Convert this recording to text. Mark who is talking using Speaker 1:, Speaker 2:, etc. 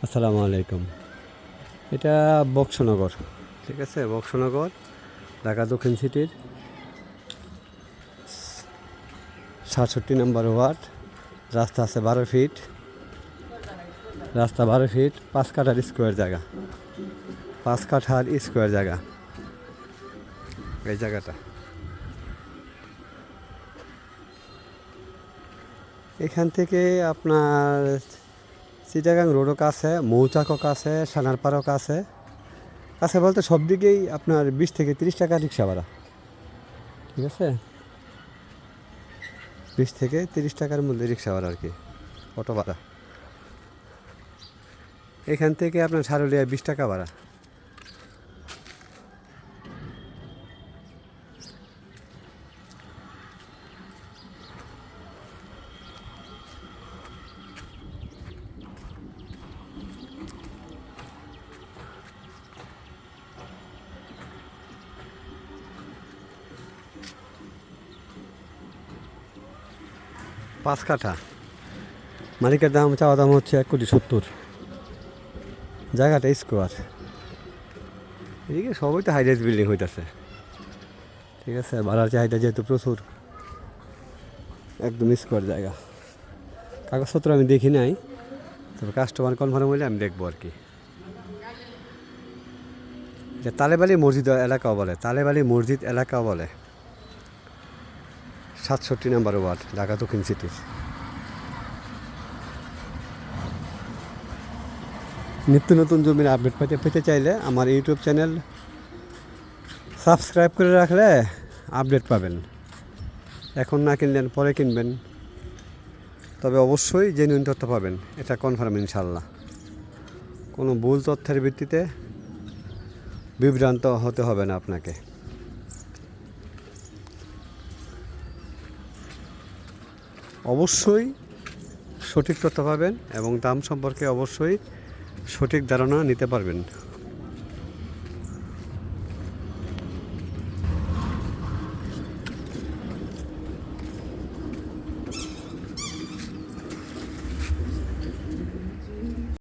Speaker 1: আসসালামু আলাইকুম। এটা বক্সনগর, ঠিক আছে? বক্সনগর, ঢাকা দক্ষিণ সিটির ৬৭ নম্বর ওয়ার্ড। রাস্তা আছে 12 ফিট, রাস্তা 12 ফিট, 5 কাঠার স্কোয়ার জায়গা, 5 কাঠার স্কোয়ার জায়গা এই জায়গাটা। এখান থেকে আপনার চিটাগাং রোডও কাছে, মৌচাকও কাছে, সানারপাড়ও কাছে। কাছে বলতে সব দিকেই আপনার 20 থেকে 30 টাকা রিক্সা ভাড়া, ঠিক আছে? 20 থেকে 30 টাকার মধ্যে রিক্সা ভাড়া আর কি, অটো ভাড়া। এখান থেকে আপনার সারুলিয়া 20 টাকা ভাড়া। পাঁচ কাঠা, মালিকের দাম চাওয়া দাম হচ্ছে 1,70,00,000। জায়গাটা স্কোয়ার। এদিকে সবই তো হাইরাইজ বিল্ডিং হইতেছে, ঠিক আছে? ভাড়ার চাহিদা যেহেতু প্রচুর, একদম স্কোয়ার জায়গা। কাগজপত্র আমি দেখি নাই, তবে কাস্টমার কনফার্ম হলে আমি দেখবো আর কি। যে তালেবালি মসজিদ এলাকাও বলে, তালেবালি মসজিদ এলাকাও বলে। ৬৭ নম্বর ওয়ার্ড, ঢাকা দক্ষিণ সিটির। নিত্য নতুন জমির আপডেট পেতে চাইলে আমার ইউটিউব চ্যানেল সাবস্ক্রাইব করে রাখলে আপডেট পাবেন। এখন না কিনলেন পরে কিনবেন, তবে অবশ্যই জেনুইন তথ্য পাবেন, এটা কনফার্ম ইনশাল্লাহ। কোনো ভুল তথ্যের ভিত্তিতে বিভ্রান্ত হতে হবে না আপনাকে। অবশ্যই সঠিক তথ্য পাবেন এবং দাম সম্পর্কে অবশ্যই সঠিক ধারণা নিতে পারবেন।